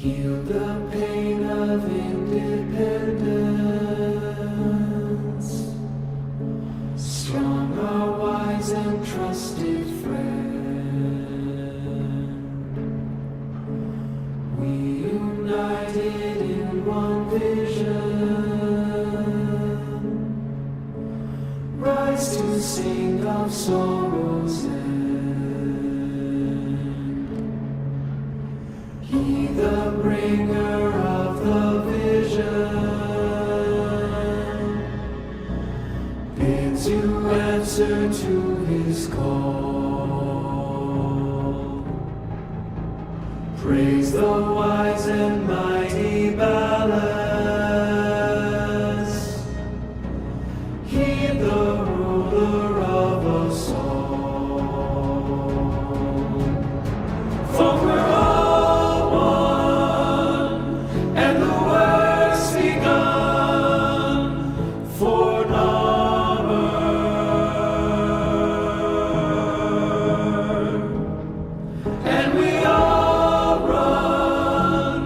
Heal the pain of independence. Strong, our wise and trusted friend. We united in one vision. Rise to sing of sorrow's end. He the bringer of the vision bids you answer to his call. Praise the wise and mighty ballast. Heed the ruler of us all. For we're all one, and the work's begun for Narmer. And we all run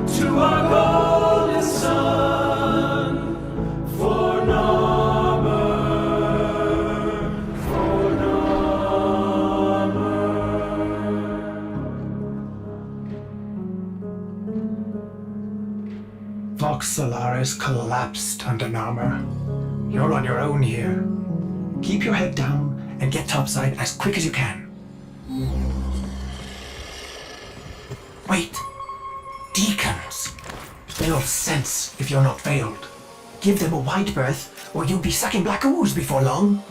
to our golden sun for Narmer, for Narmer. Vox Solaris collapsed under Narmer. You're on your own here. Keep your head down and get topside as quick as you can. Wait. Deacons. They'll sense if you're not veiled. Give them a wide berth, or you'll be sucking black ooze before long.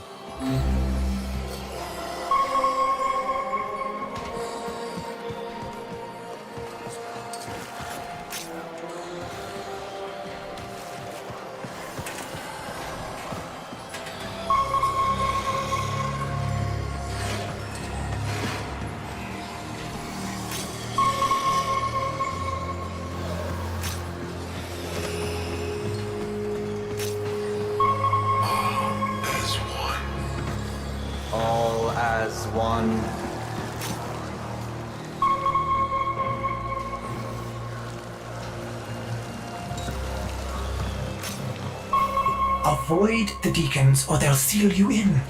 All as one. Avoid the deacons, or they'll seal you in.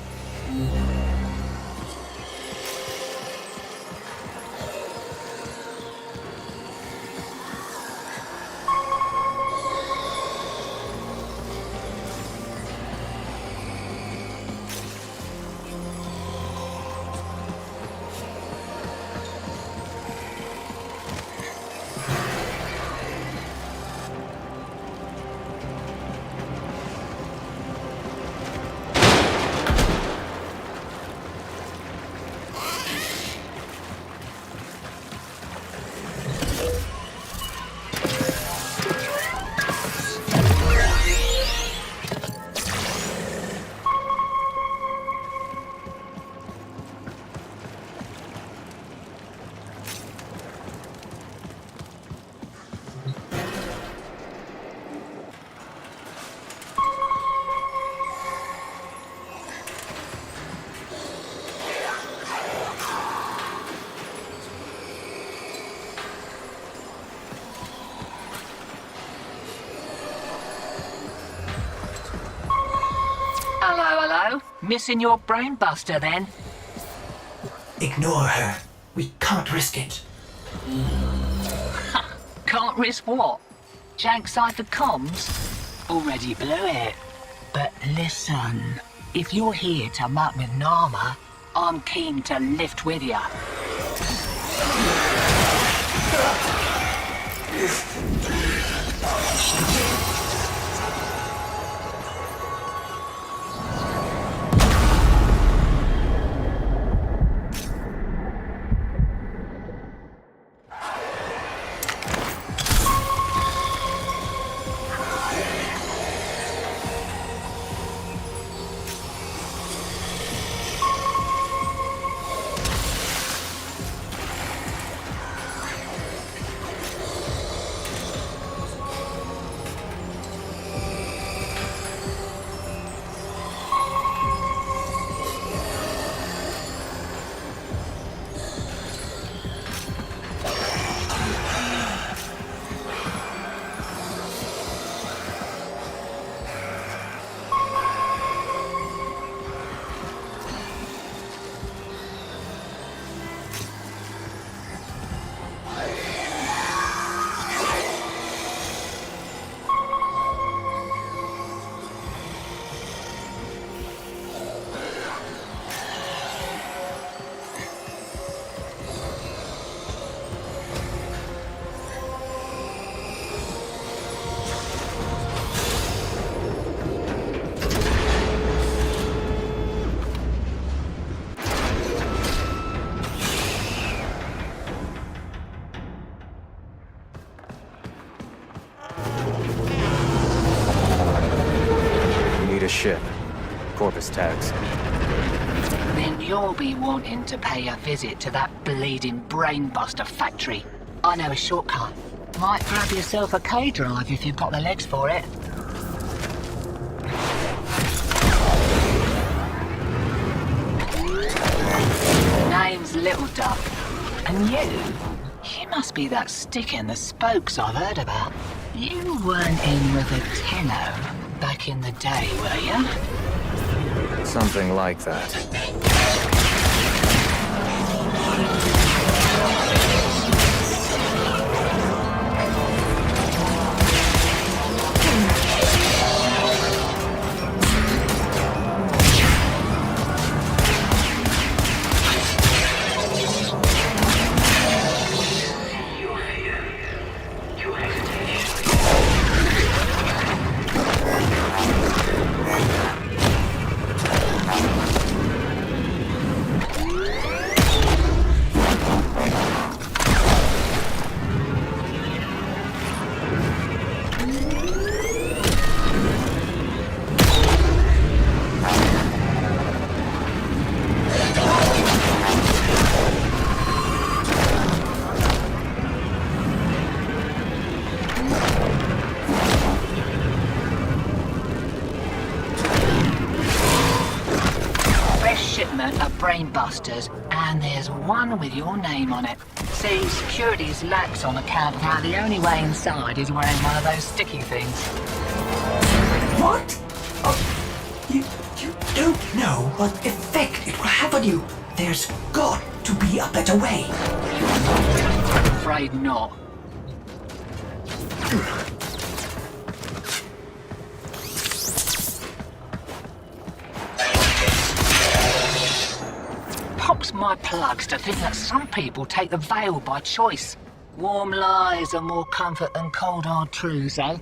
Hello. Missing your brain buster then? Ignore her. We can't risk it. Can't risk what? Jankside the comms? Already blew it. But listen, if you're here to muck with Narmer, I'm keen to lift with ya. Corpus tags. Then you'll be wanting to pay a visit to that bleeding brainbuster factory. I know a shortcut. Might grab yourself a K-drive if you've got the legs for it. Name's Little Duck. And you must be that stick in the spokes I've heard about. You weren't in with a tenno back in the day, were you? Something like that. Shipment of brainbusters, and there's one with your name on it. See, security's lax on account of how the only way inside is wearing one of those sticky things. What? Oh, you don't know what effect it will have on you. There's got to be a better way. Afraid not. Pops my plugs to think that some people take the veil by choice. Warm lies are more comfort than cold hard truths, eh?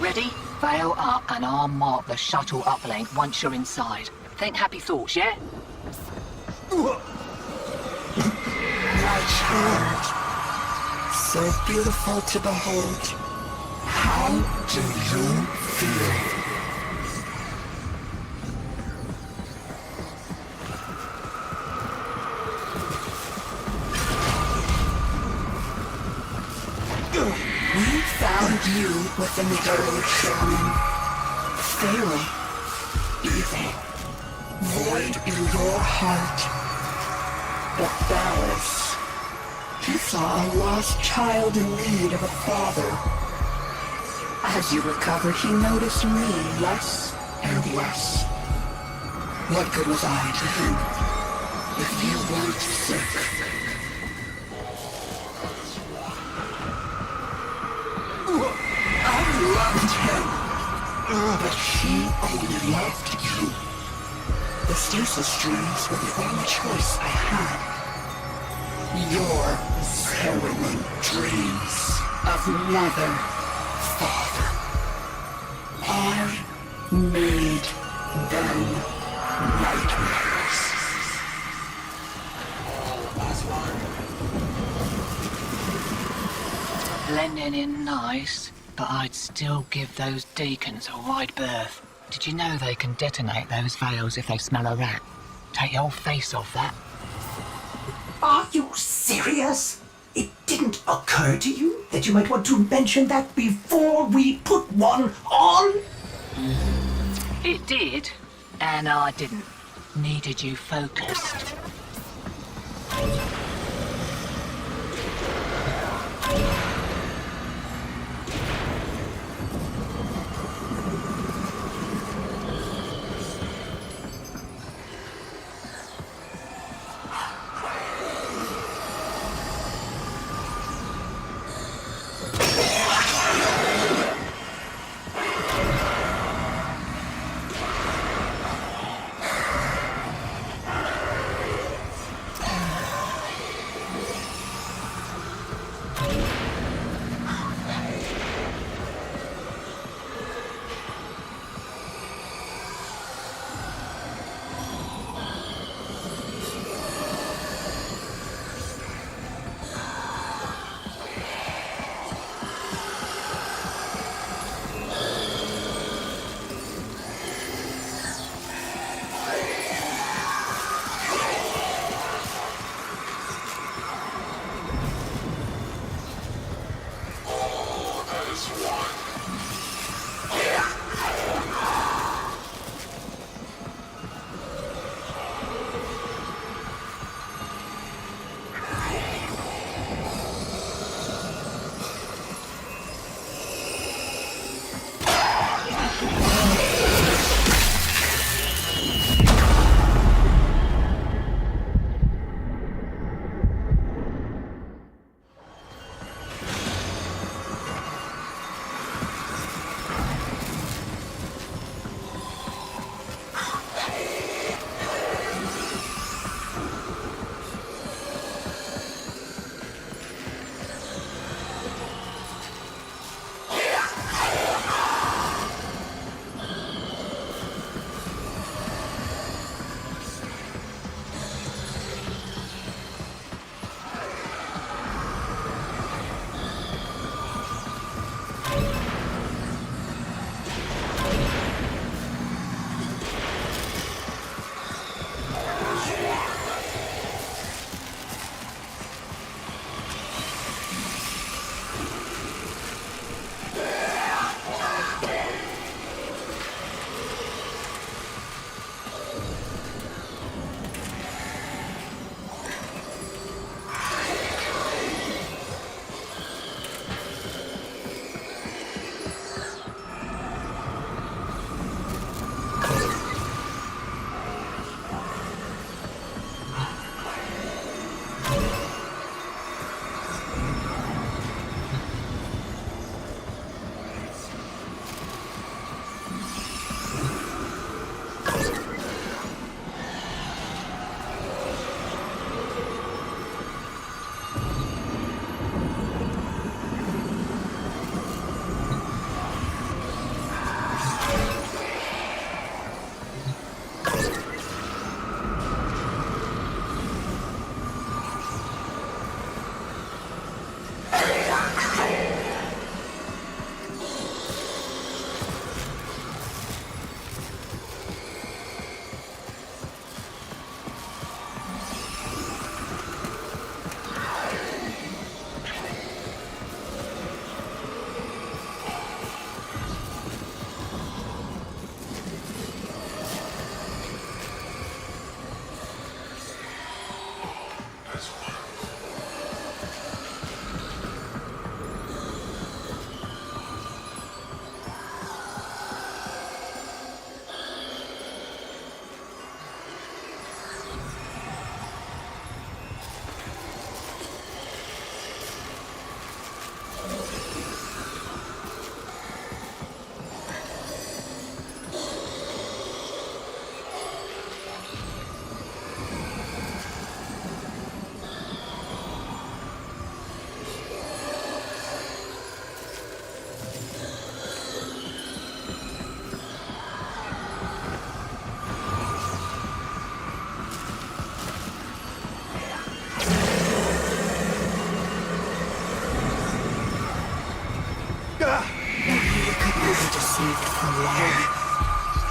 Ready? Veil up and I'll mark the shuttle uplink once you're inside. Think happy thoughts, yeah? My child, so beautiful to behold. How do you feel? We found you within the early shaman. Feral, evil, void in your heart. But Dallas, he saw a lost child in need of a father. As you recovered, he noticed me less and less. What good was I to him if you weren't sick? I loved him, but he only loved you. The stasis streams were the only choice I had. Your harrowing dreams of mother, father. I made them nightmares. Blending in nice, but I'd still give those deacons a wide berth. Did you know they can detonate those veils if they smell a rat? Take your face off that. Are you serious? It didn't occur to you that you might want to mention that before we put one on? It did, and I didn't. Needed you focused.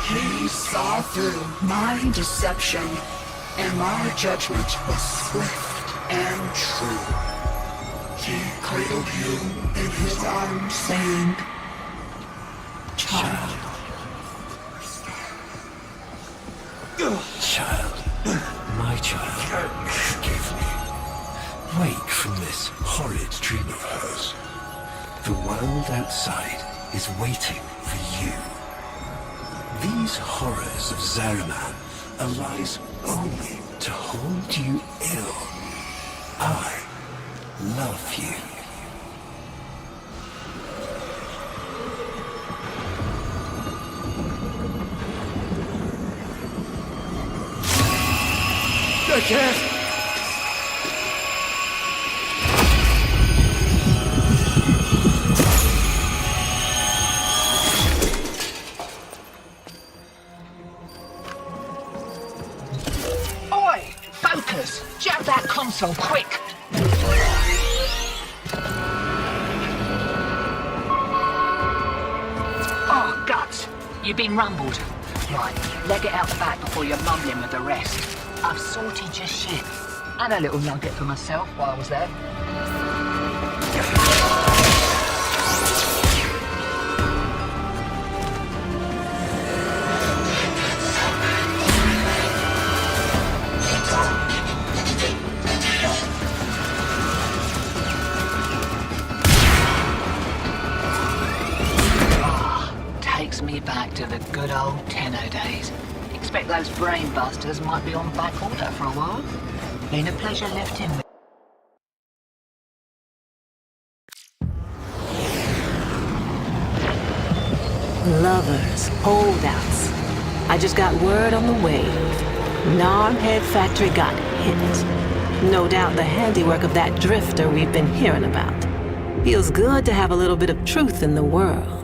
He saw through my deception, and my judgment was swift and true. He cradled you in his arms, saying, "Child." Child, my child, forgive me. Wake from this horrid dream of hers. The world outside is waiting for you. These horrors of Zariman arise only to hold you ill. I love you. I can't! Oi! Focus! Jab that console, quick! Oh, guts! You've been rumbled. Right, leg it out the back before you're mumbling with the rest. I've sorted your shit. And a little nugget for myself while I was there. you back to the good old Tenno days. Expect those brain busters might be on back order for a while. Been a pleasure lifting with. Lovers, holdouts. I just got word on the wave. Narmhead Factory got hit. No doubt the handiwork of that drifter we've been hearing about. Feels good to have a little bit of truth in the world.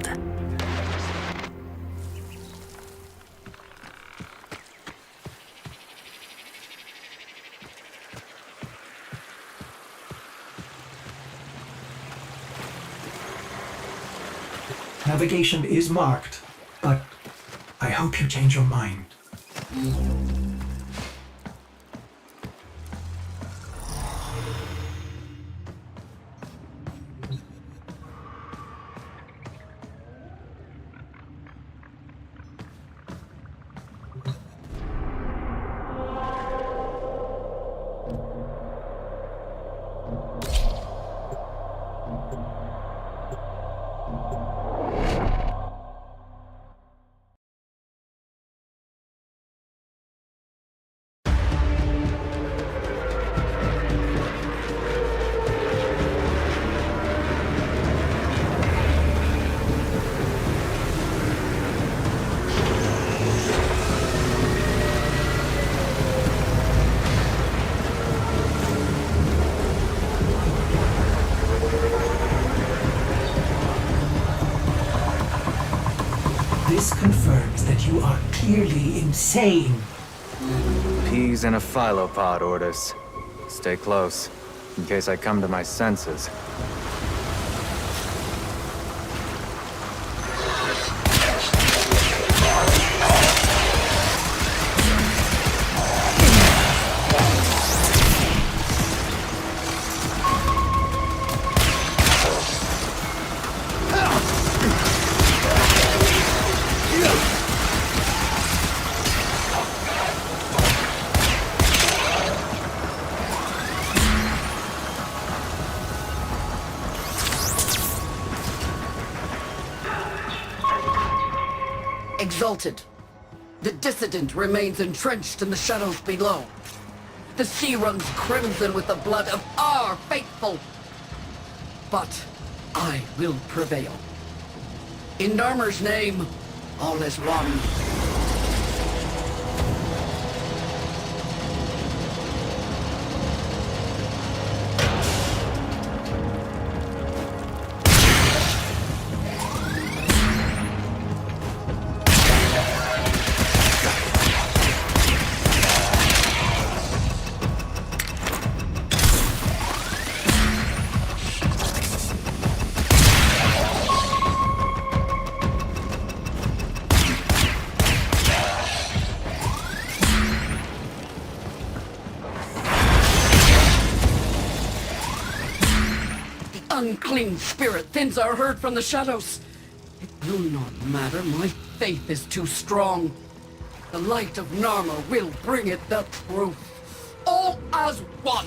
Navigation is marked, but I hope you change your mind. This confirms that you are clearly insane. Peas in a phylopod, Ordis. Stay close, in case I come to my senses. Exalted. The dissident remains entrenched in the shadows below. The sea runs crimson with the blood of our faithful. But I will prevail. In Narmer's name, all is one. Unclean spirit thins our herd from the shadows. It will not matter, my faith is too strong. The light of Narmer will bring it the truth. All as one!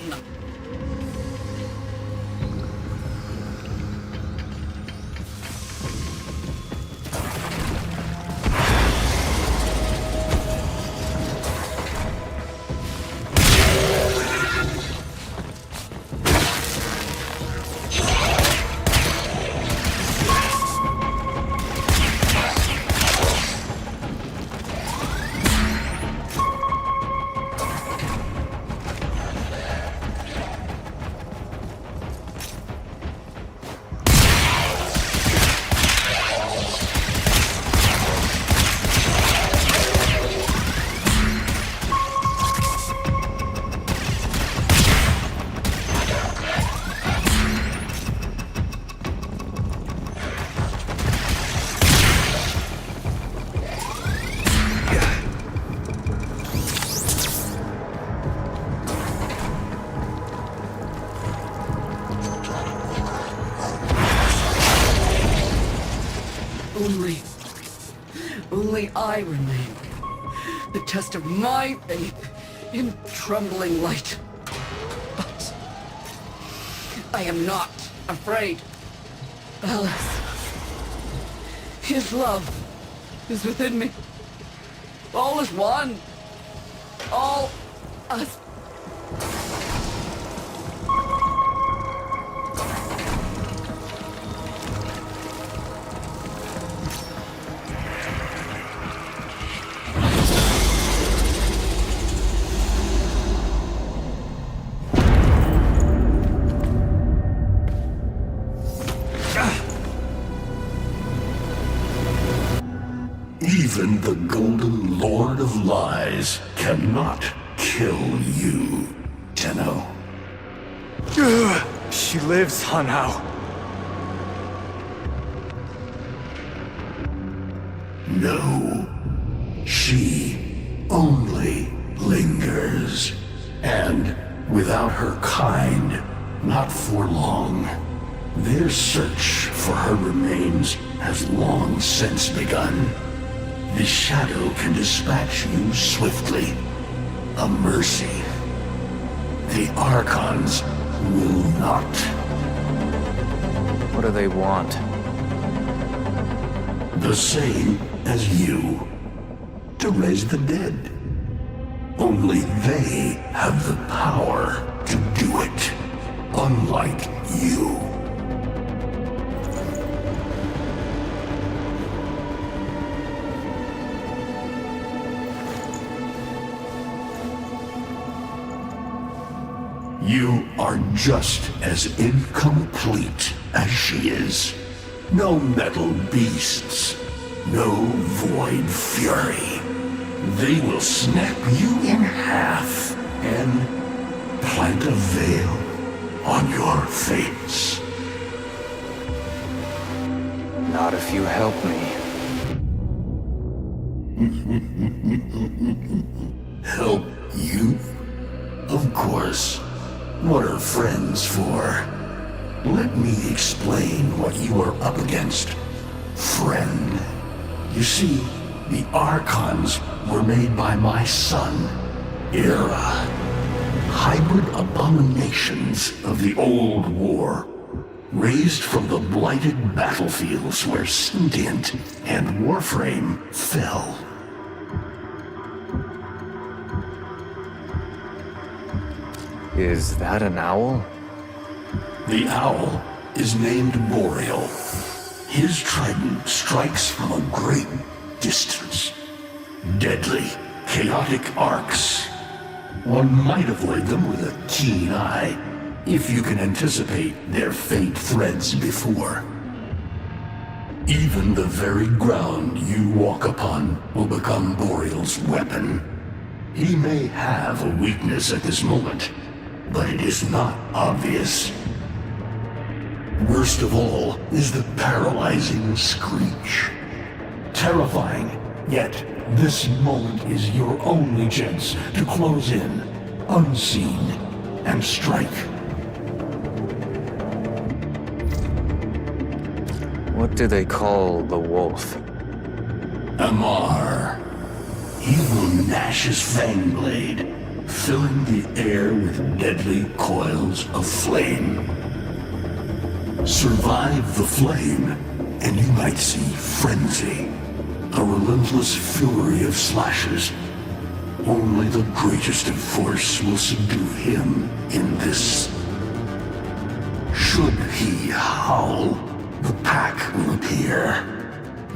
Only I remain. The test of my faith in trembling light. But I am not afraid. Alice, his love is within me. All is one. All us. Even the Golden Lord of Lies cannot kill you, Tenno. She lives somehow. No, she only lingers. And without her kind, not for long. Their search for her remains has long since begun. The shadow can dispatch you swiftly. A mercy. The Archons will not. What do they want? The same as you. To raise the dead. Only they have the power to do it. Unlike you. You are just as incomplete as she is. No metal beasts, no void fury. They will snap you in half and plant a veil on your face. Not if you help me. Help you? Of course. What are friends for? Let me explain what you are up against, friend. You see, the Archons were made by my son, Era. Hybrid abominations of the old war, raised from the blighted battlefields where Sentient and Warframe fell. Is that an owl? The owl is named Boreal. His trident strikes from a great distance. Deadly, chaotic arcs. One might avoid them with a keen eye, if you can anticipate their faint threads before. Even the very ground you walk upon will become Boreal's weapon. He may have a weakness at this moment, but it is not obvious. Worst of all is the paralyzing screech. Terrifying, yet this moment is your only chance to close in, unseen, and strike. What do they call the wolf? Amar. He will gnash his fang blade, filling the air with deadly coils of flame. Survive the flame, and you might see frenzy, a relentless fury of slashes. Only the greatest of force will subdue him in this. Should he howl, the pack will appear,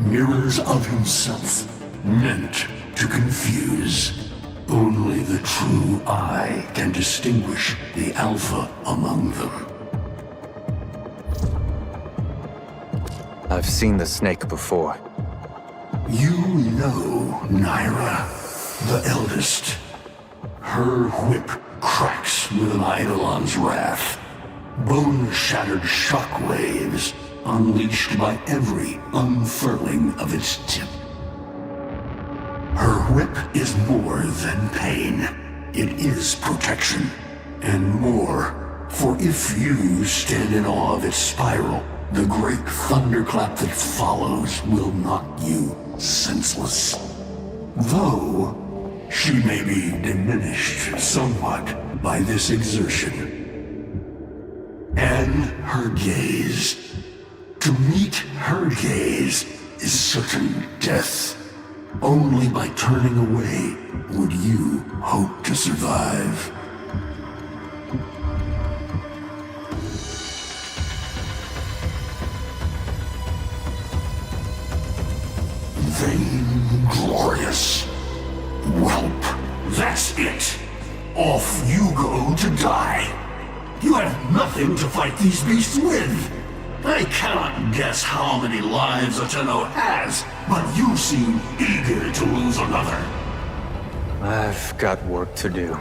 mirrors of himself, meant to confuse. Only the true eye can distinguish the alpha among them. I've seen the snake before. You know Naira, the eldest. Her whip cracks with an Eidolon's wrath. Bone-shattered shockwaves unleashed by every unfurling of its tip. Her whip is more than pain. It is protection. And more, for if you stand in awe of its spiral, the great thunderclap that follows will knock you senseless. Though, she may be diminished somewhat by this exertion. And her gaze. To meet her gaze is certain death. Only by turning away would you hope to survive. Vainglorious whelp. That's it. Off you go to die. You have nothing to fight these beasts with. I cannot guess how many lives a Tenno has, but you seem eager to lose another. I've got work to do.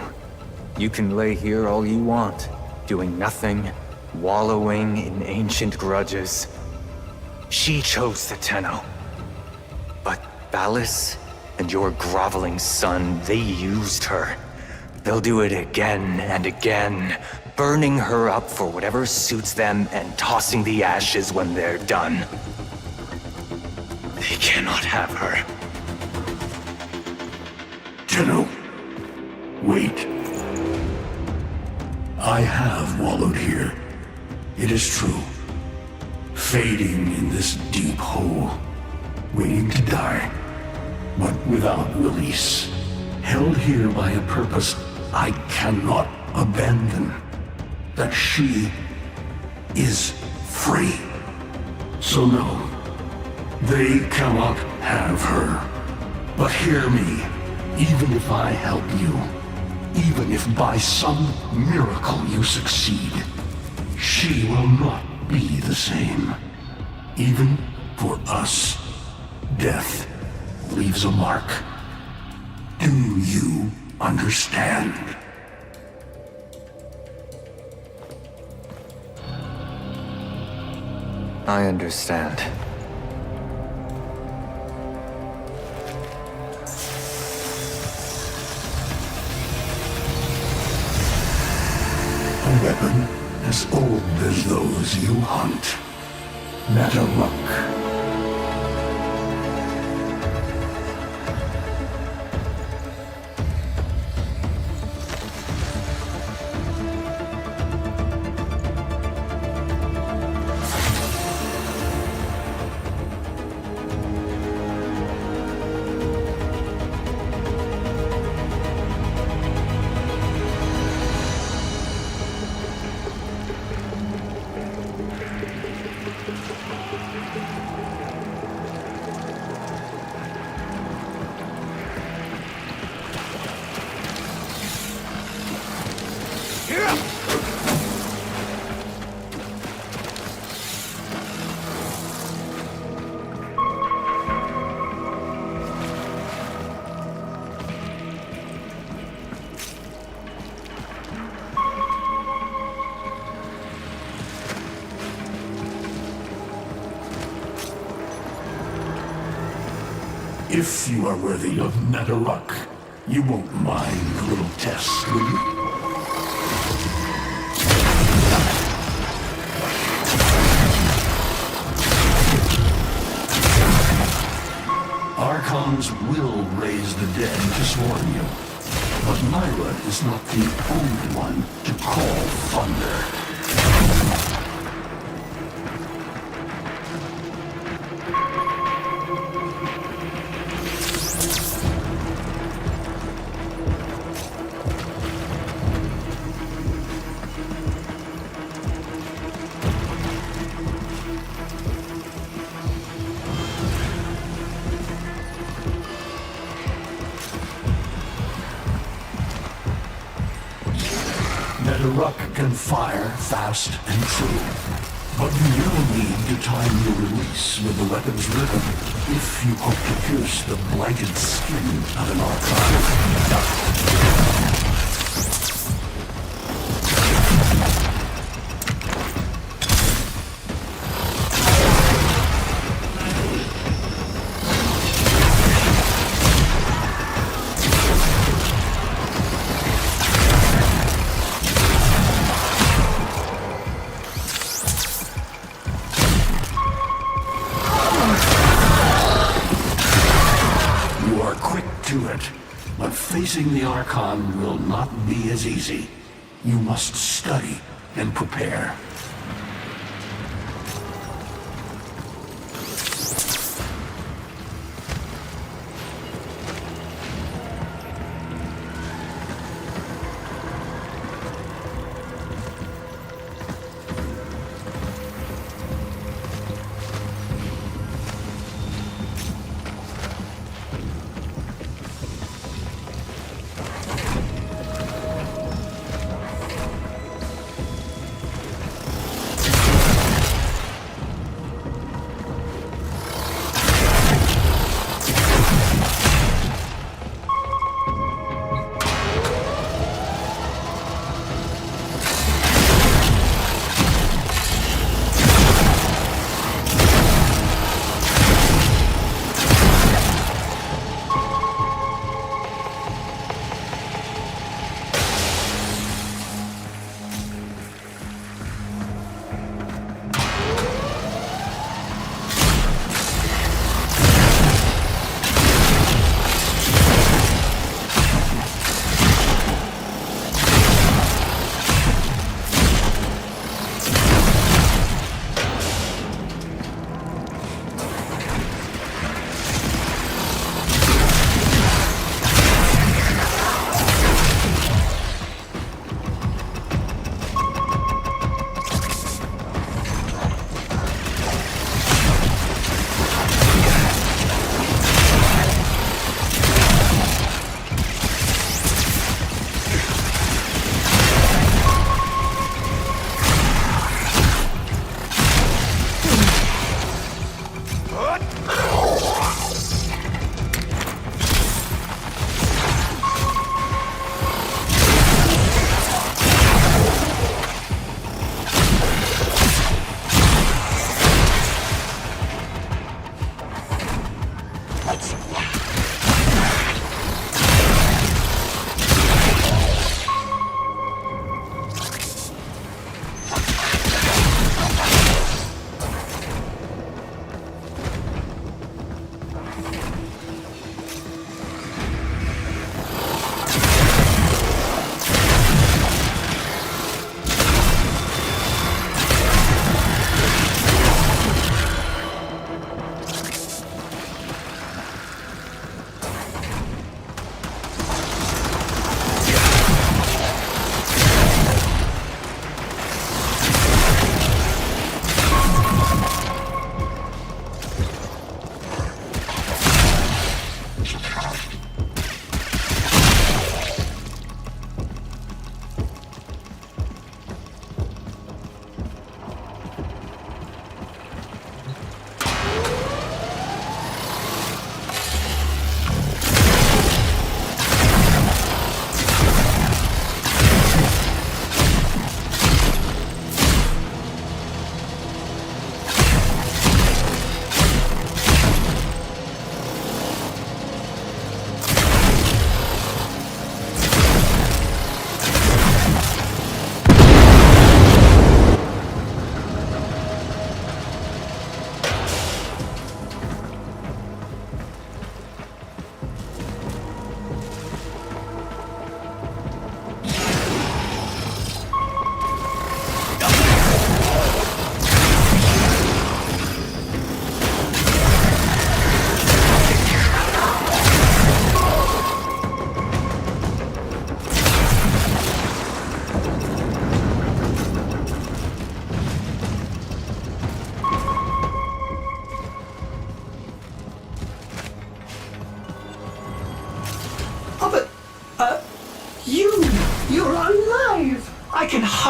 You can lay here all you want, doing nothing, wallowing in ancient grudges. She chose the Tenno. But Ballas and your groveling son, they used her. They'll do it again and again, burning her up for whatever suits them and tossing the ashes when they're done. They cannot have her. Tenno, wait. I have wallowed here. It is true. Fading in this deep hole, waiting to die, but without release. Held here by a purpose I cannot abandon. That she is free. So no, they cannot have her. But hear me, even if I help you, even if by some miracle you succeed, she will not be the same. Even for us, death leaves a mark. Do you understand? I understand. A weapon as old as those you hunt. Nataruk. If you are worthy of Nataruk, you won't mind a little test, will you? Archons will raise the dead to swarm you. But Myra is not the only one to call thunder. Nataruk can fire fast and true, but you will need to time your release with the weapon's rhythm if you hope to pierce the blanket skin of an Archon. But facing the Archon will not be as easy. You must study and prepare.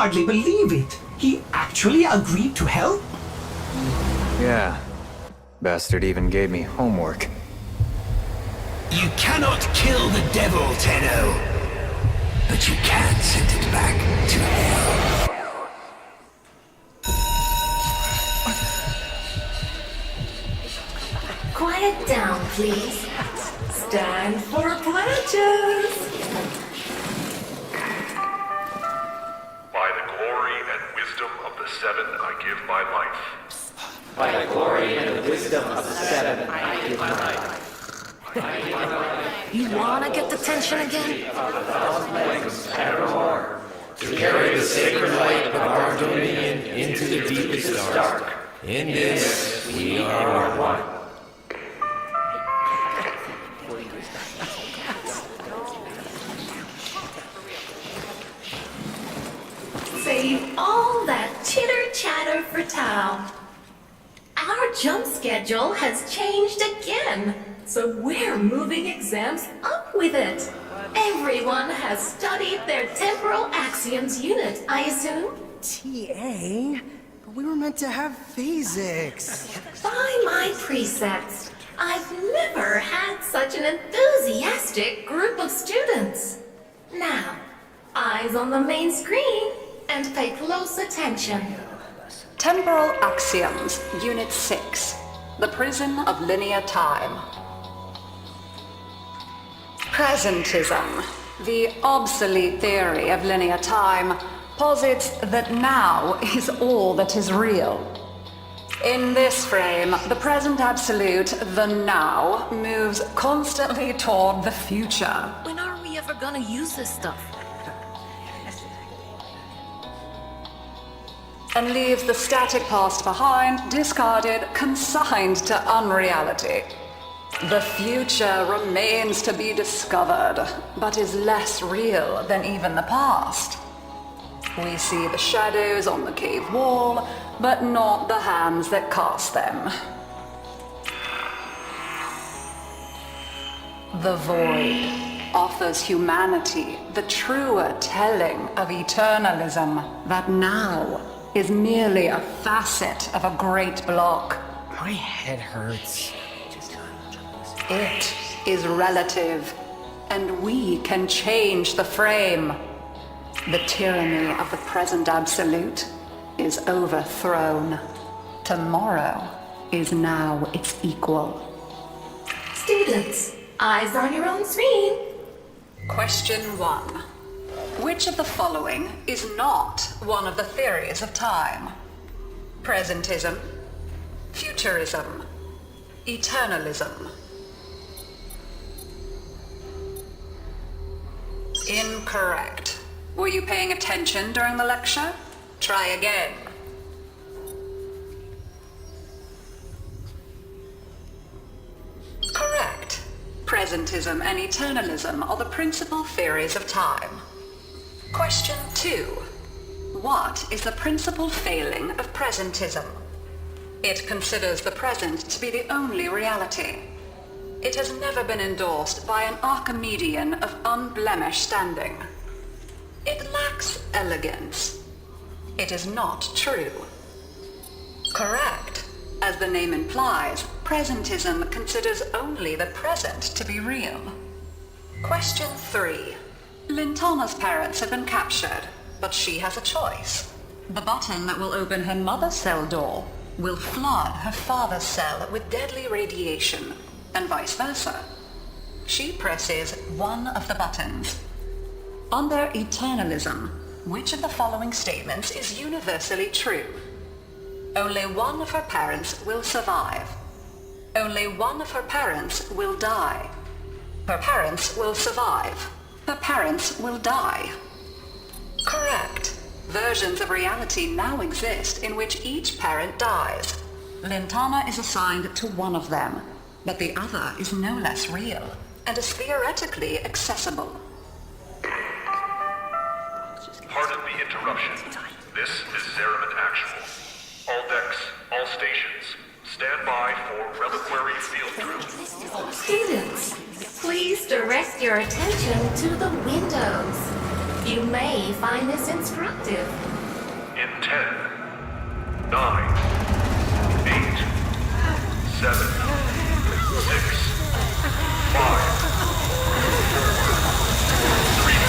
hardly believe it. He actually agreed to help? Yeah. Bastard even gave me homework. You cannot kill the devil, Tenno. But you can send it back to hell. Quiet down, please. Stand for pledges. By the glory and wisdom of the Seven, I give my life. You wanna get the tension again? To carry the sacred light of our dominion into the deepest dark. In this, we are one. Save all that chitter-chatter for Tao. Our jump schedule has changed again, so we're moving exams up with it. Everyone has studied their temporal axioms unit, I assume? TA? But we were meant to have physics. By my precepts, I've never had such an enthusiastic group of students. Now, eyes on the main screen and pay close attention. Temporal Axioms, Unit 6. The Prison of Linear Time. Presentism, the obsolete theory of linear time, posits that now is all that is real. In this frame, the present absolute, the now, moves constantly toward the future. When are we ever gonna use this stuff? And leaves the static past behind, discarded, consigned to unreality. The future remains to be discovered, but is less real than even the past. We see the shadows on the cave wall, but not the hands that cast them. The void offers humanity the truer telling of eternalism that now is merely a facet of a great block. My head hurts. It is relative, and we can change the frame. The tyranny of the present absolute is overthrown. Tomorrow is now its equal. Students, eyes on your own screen. Question 1. Which of the following is not one of the theories of time? Presentism, futurism, eternalism. Incorrect. Were you paying attention during the lecture? Try again. Correct. Presentism and eternalism are the principal theories of time. Question 2. What is the principal failing of presentism? It considers the present to be the only reality. It has never been endorsed by an Archimedean of unblemished standing. It lacks elegance. It is not true. Correct. As the name implies, presentism considers only the present to be real. Question 3. Lintana's parents have been captured, but she has a choice. The button that will open her mother's cell door will flood her father's cell with deadly radiation, and vice versa. She presses one of the buttons. Under eternalism, which of the following statements is universally true? Only one of her parents will survive. Only one of her parents will die. Her parents will survive. Her parents will die. Correct. Versions of reality now exist in which each parent dies. Lintana is assigned to one of them, but the other is no less real and is theoretically accessible. Pardon the interruption. This is Zeraman Actual. All decks, all stations, stand by for reliquary field drill. Students, please direct your attention to the windows. You may find this instructive. In 10, 9, 8, 7, 6, 5, 4, 3,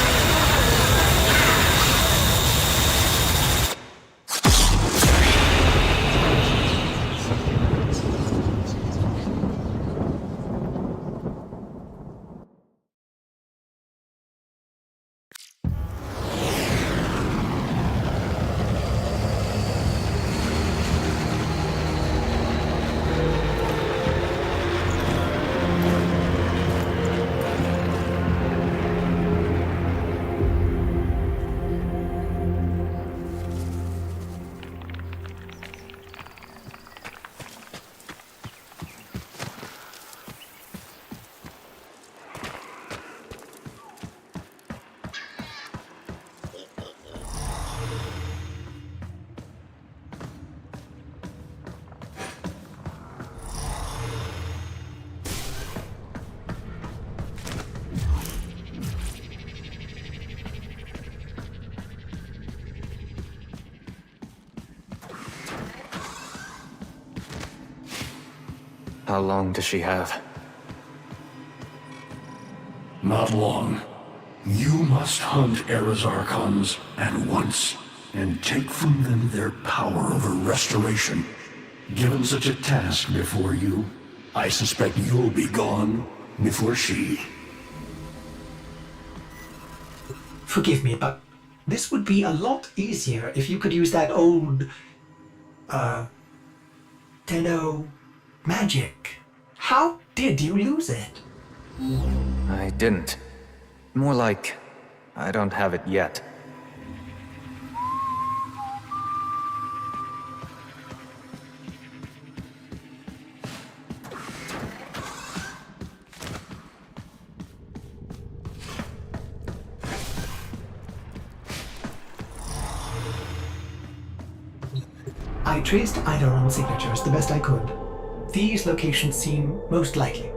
How long does she have? Not long. You must hunt Era's Archons at once, and take from them their power over restoration. Given such a task before you, I suspect you'll be gone before she. Forgive me, but this would be a lot easier if you could use that old, Tenno magic. How did you lose it? I didn't. More like, I don't have it yet. I traced Eidolon signatures the best I could. These locations seem most likely.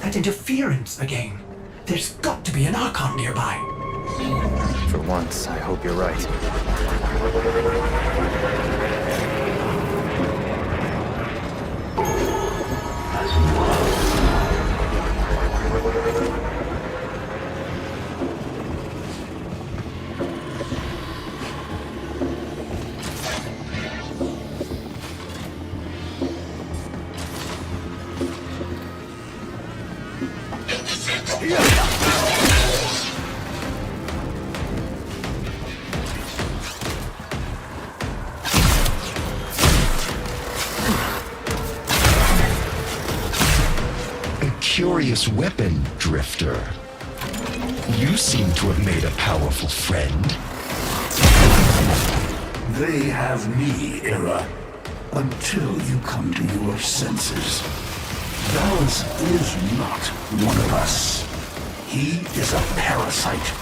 That interference again. There's got to be an Archon nearby. For once, I hope you're right. Curious weapon, Drifter. You seem to have made a powerful friend. They have me, Era, until you come to your senses. Valus is not one of us. He is a parasite,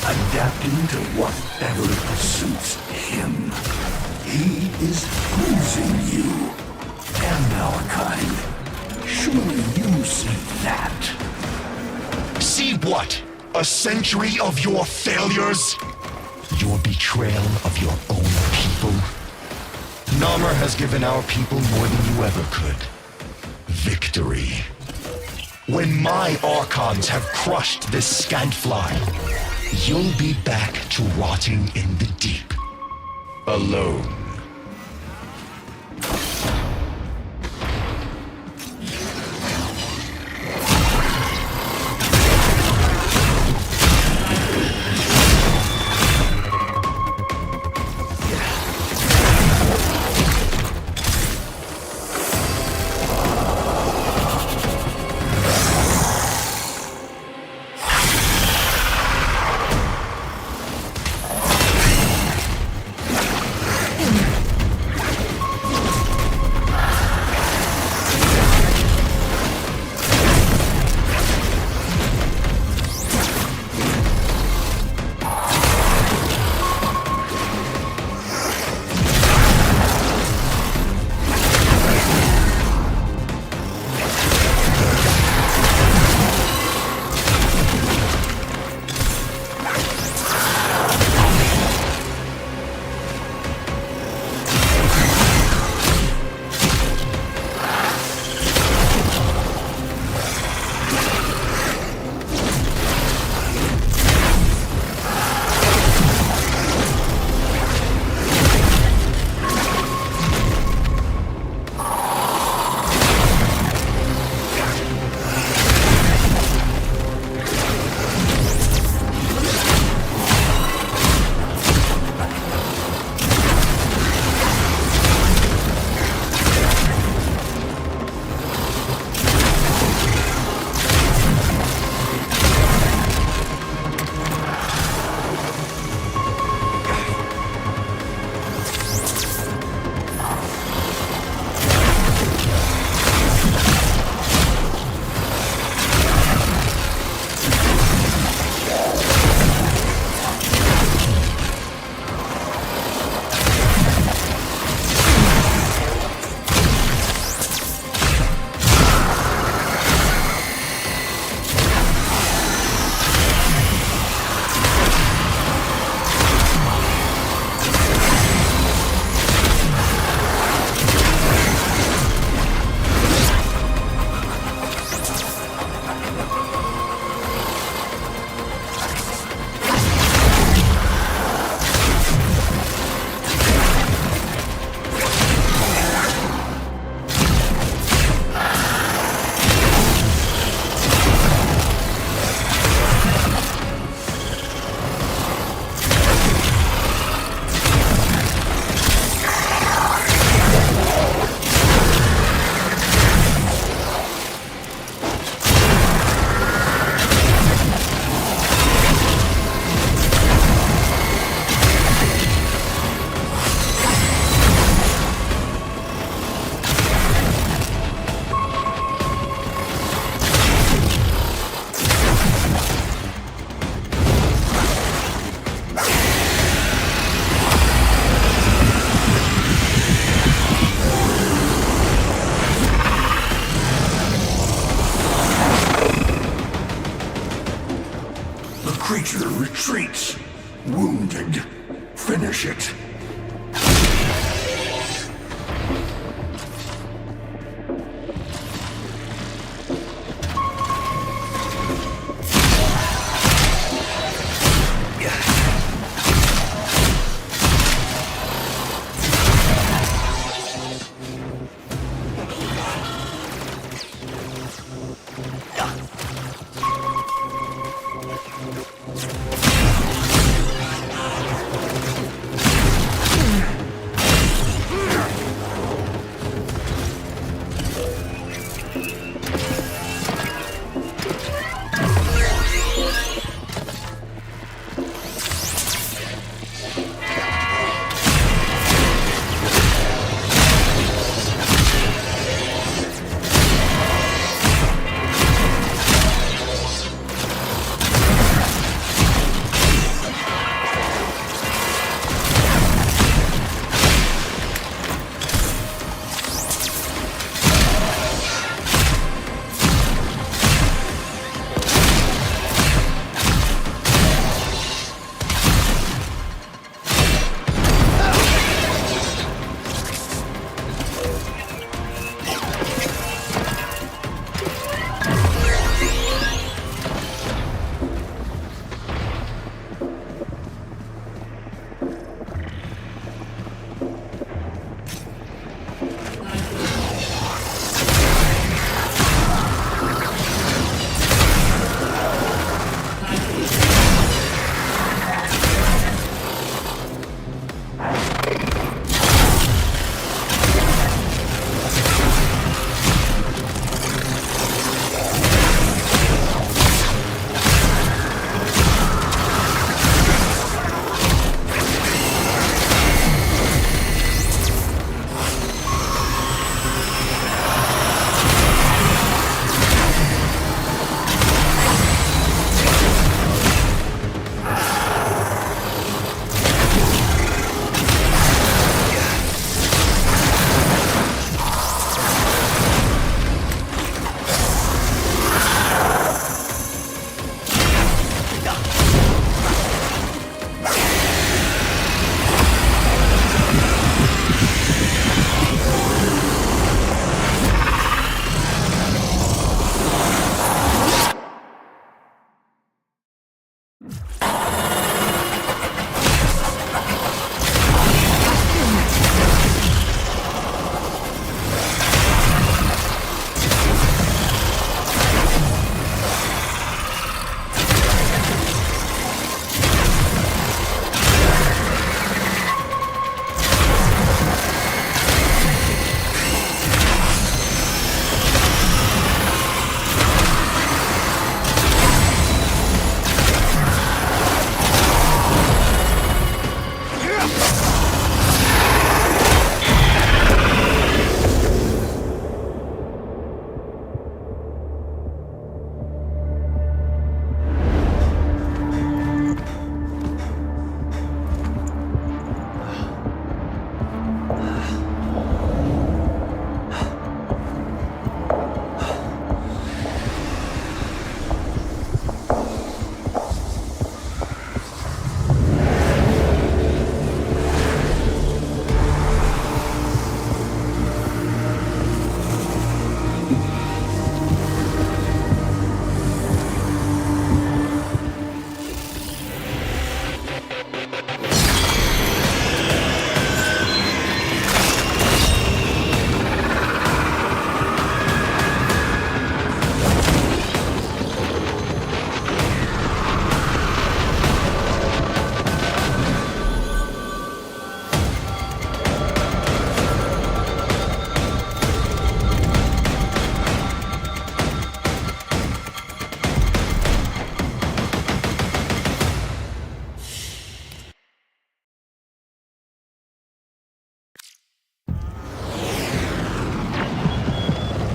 adapting to whatever suits him. He is losing you, and our kind. Surely you see that. See what? A century of your failures? Your betrayal of your own people? Namur has given our people more than you ever could. Victory. When my Archons have crushed this scantfly, you'll be back to rotting in the deep. Alone. retreats. Wounded. Finish it.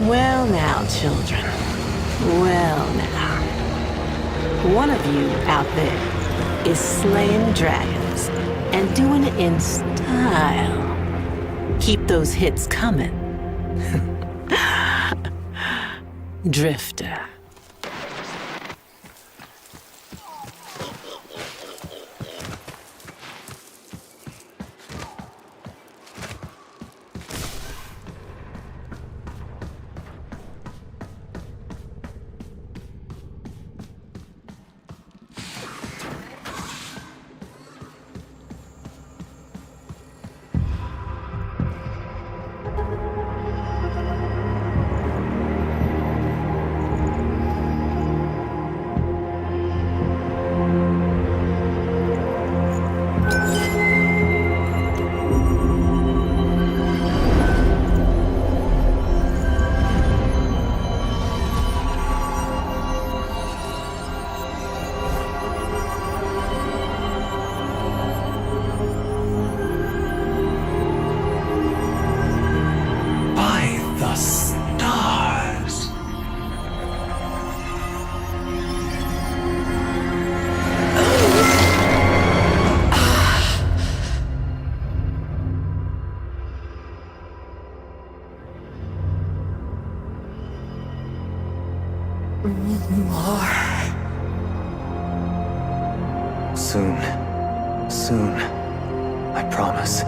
Well now, children. Well now. One of you out there is slaying dragons and doing it in style. Keep those hits coming. Drifter. More. Soon. Soon. I promise.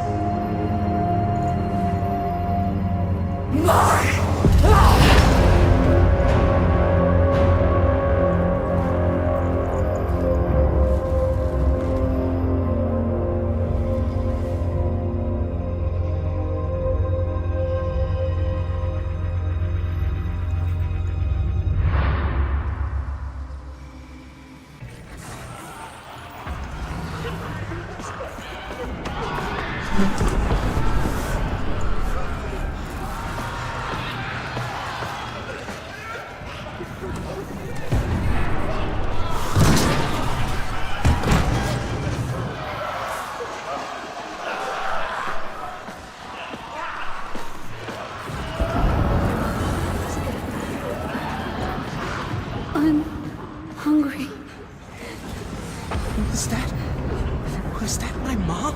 I'm hungry. Was that my mom?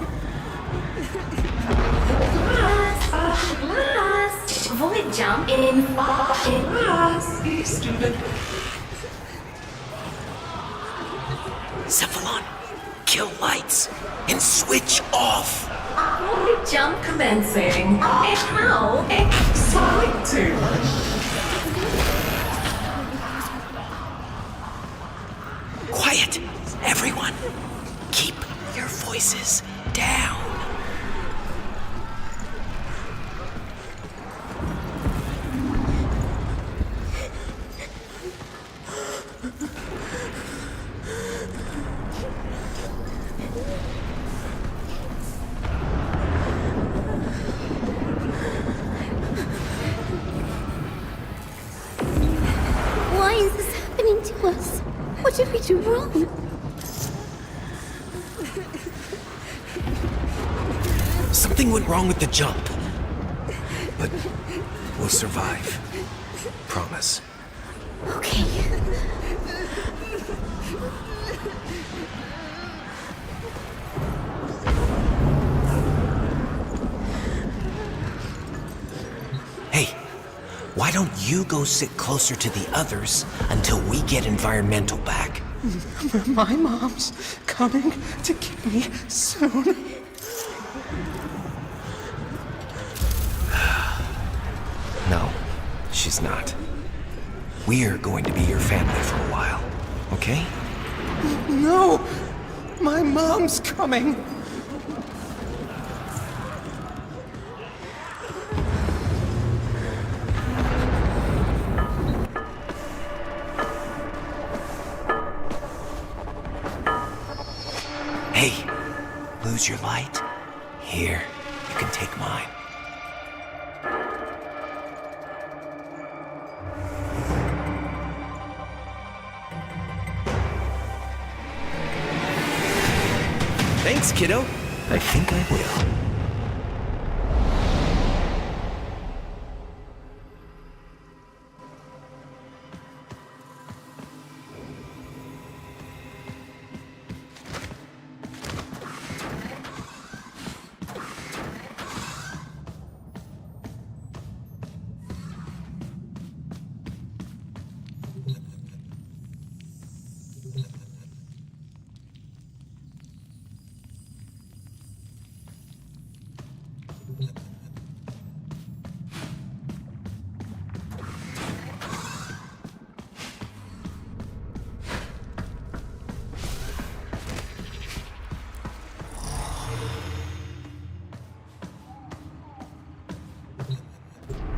Glass. Void jump in 5. Stupid. Cephalon, kill lights and switch off. Void jump commencing. And how exciting! Quiet, everyone. Keep your voices down. Why is this happening to us? What did we do wrong? Something went wrong with the jump. But we'll survive. Promise. Okay. Hey, why don't you go sit closer to the others until we get environmental back? My mom's coming to get me soon. No, she's not. We're going to be your family for a while, okay? No! My mom's coming! Hey, lose your light? Here, you can take mine. Thanks, kiddo. I think I will.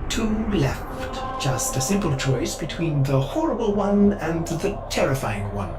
Two left. Just a simple choice between the horrible one and the terrifying one.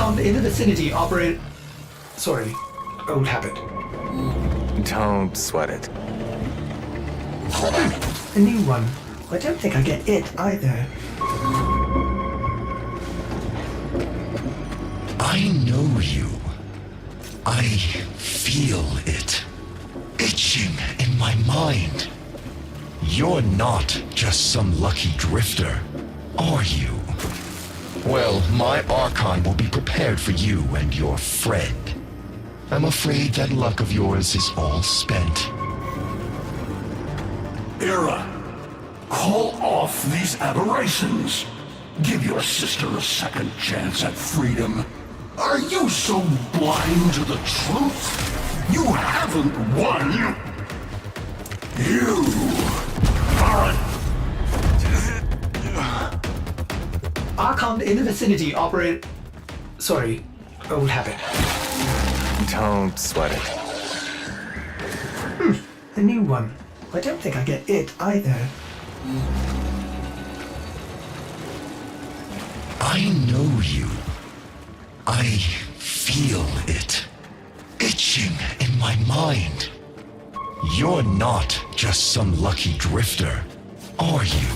Archon in the vicinity operate... Sorry, old habit. Don't sweat it. A new one. I don't think I get it either. I know you. I feel it. Itching in my mind. You're not just some lucky drifter, are you? Well, my Archon will be prepared for you and your friend. I'm afraid that luck of yours is all spent. Era, call off these aberrations. Give your sister a second chance at freedom. Are you so blind to the truth? You haven't won. You are a... Archon in the vicinity operate... Sorry, old habit. Don't sweat it. A new one. I don't think I get it either. I know you. I feel it. Itching in my mind. You're not just some lucky drifter, are you?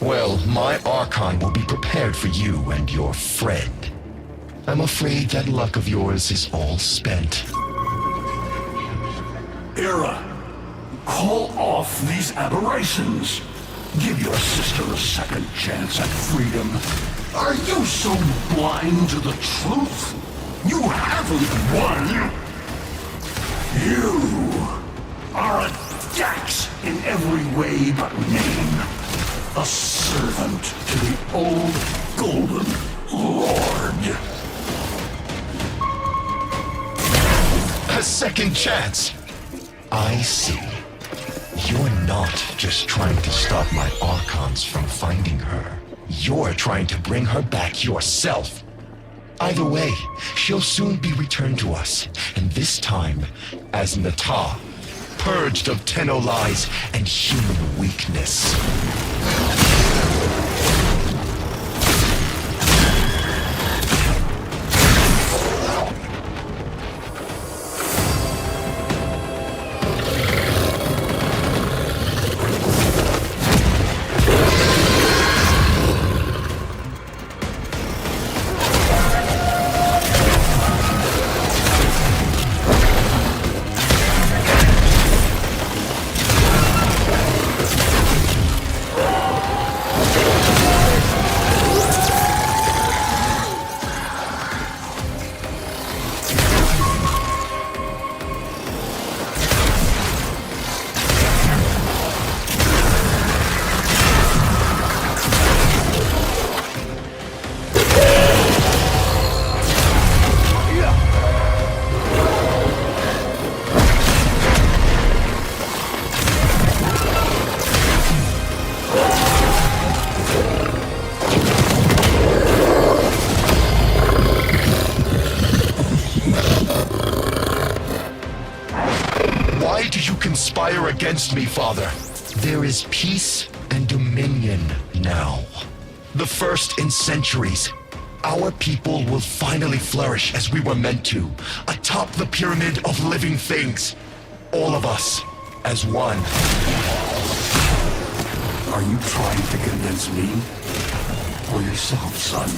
Well, my Archon will be prepared for you and your friend. I'm afraid that luck of yours is all spent. Era, call off these aberrations. Give your sister a second chance at freedom. Are you so blind to the truth? You haven't won. You are a Dax in every way but name. A servant to the old Golden Lord. A second chance? I see. You're not just trying to stop my Archons from finding her. You're trying to bring her back yourself. Either way, she'll soon be returned to us, and this time as Nata, purged of Tenno lies and human weakness. Conspire against me, Father. There is peace and dominion now. The first in centuries. Our people will finally flourish as we were meant to, atop the pyramid of living things. All of us, as one. Are you trying to convince me? Or yourself, son?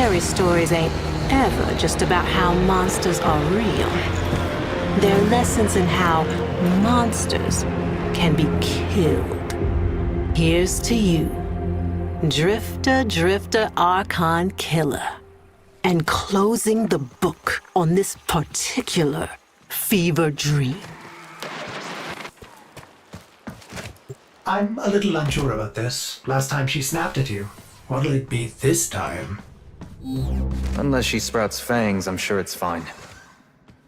fairy stories ain't ever just about how monsters are real. They're lessons in how monsters can be killed. Here's to you, Drifter Archon Killer, and closing the book on this particular fever dream. I'm a little unsure about this. Last time she snapped at you. What'll it be this time? Unless she sprouts fangs, I'm sure it's fine.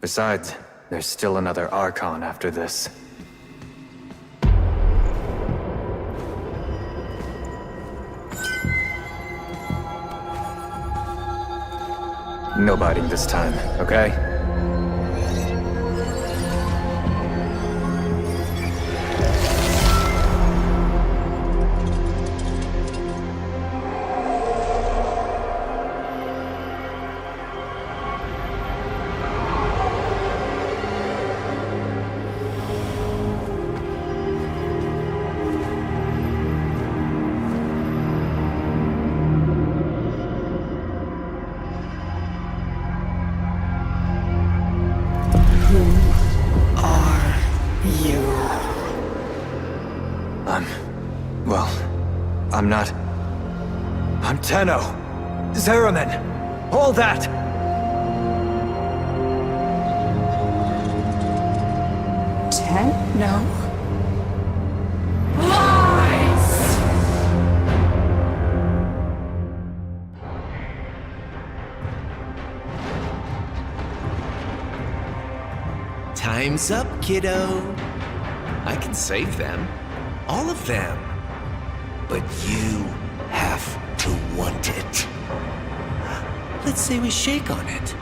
Besides, there's still another Archon after this. No biting this time, okay? I'm not... I'm Tenno! Zeraman! All that! Tenno? Time's up, kiddo. I can save them. All of them. But you have to want it. Let's say we shake on it.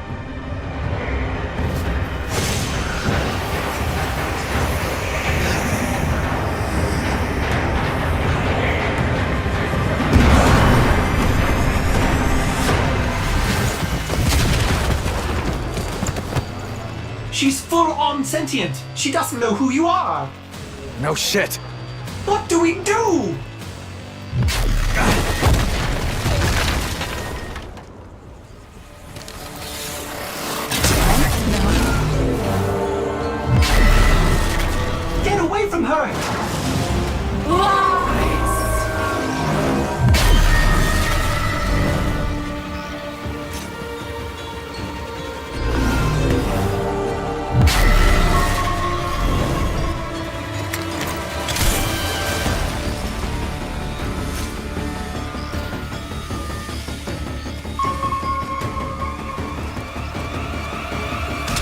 She's full-on sentient. She doesn't know who you are. No shit. What do we do? Get away from her!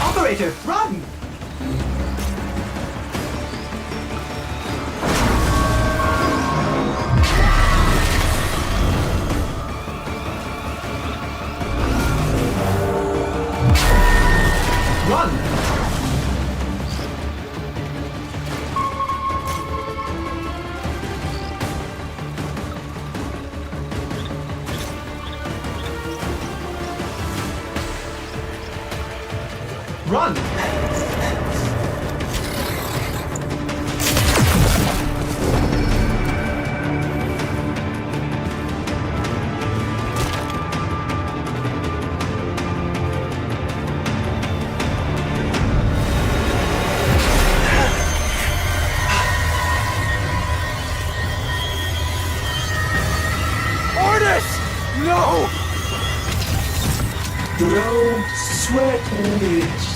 Operator, run! Run! Run! Ordis! No! Don't sweat it.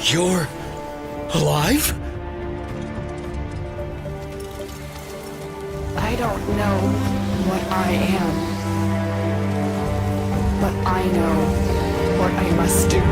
You're alive? I don't know what I am, but I know what I must do.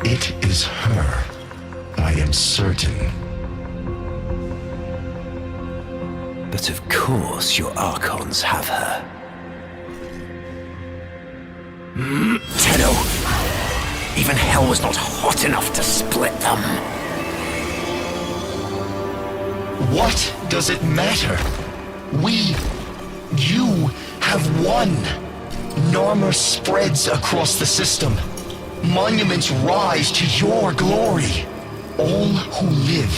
It is her. I am certain. But of course your Archons have her. Tenno! Even hell was not hot enough to split them. What does it matter? You have won. Narmer spreads across the system. Monuments rise to your glory. All who live,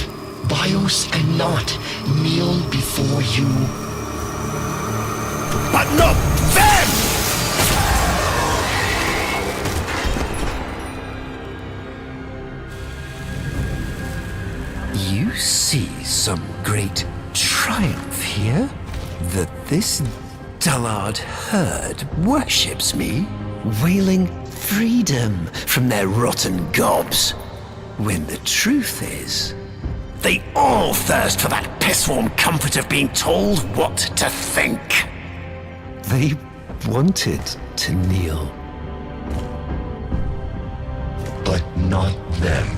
bios and not, kneel before you. But not them! You see some great triumph here? That this dullard herd worships me, wailing freedom from their rotten gobs. When the truth is, they all thirst for that piss-warm comfort of being told what to think. They wanted to kneel. But not them.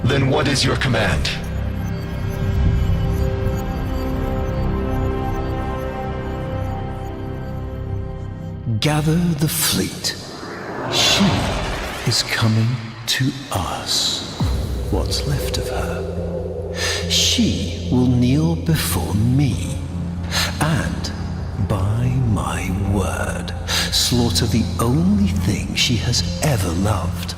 Then what is your command? Gather the fleet. She is coming to us. What's left of her. She will kneel before me, and, by my word, slaughter the only thing she has ever loved.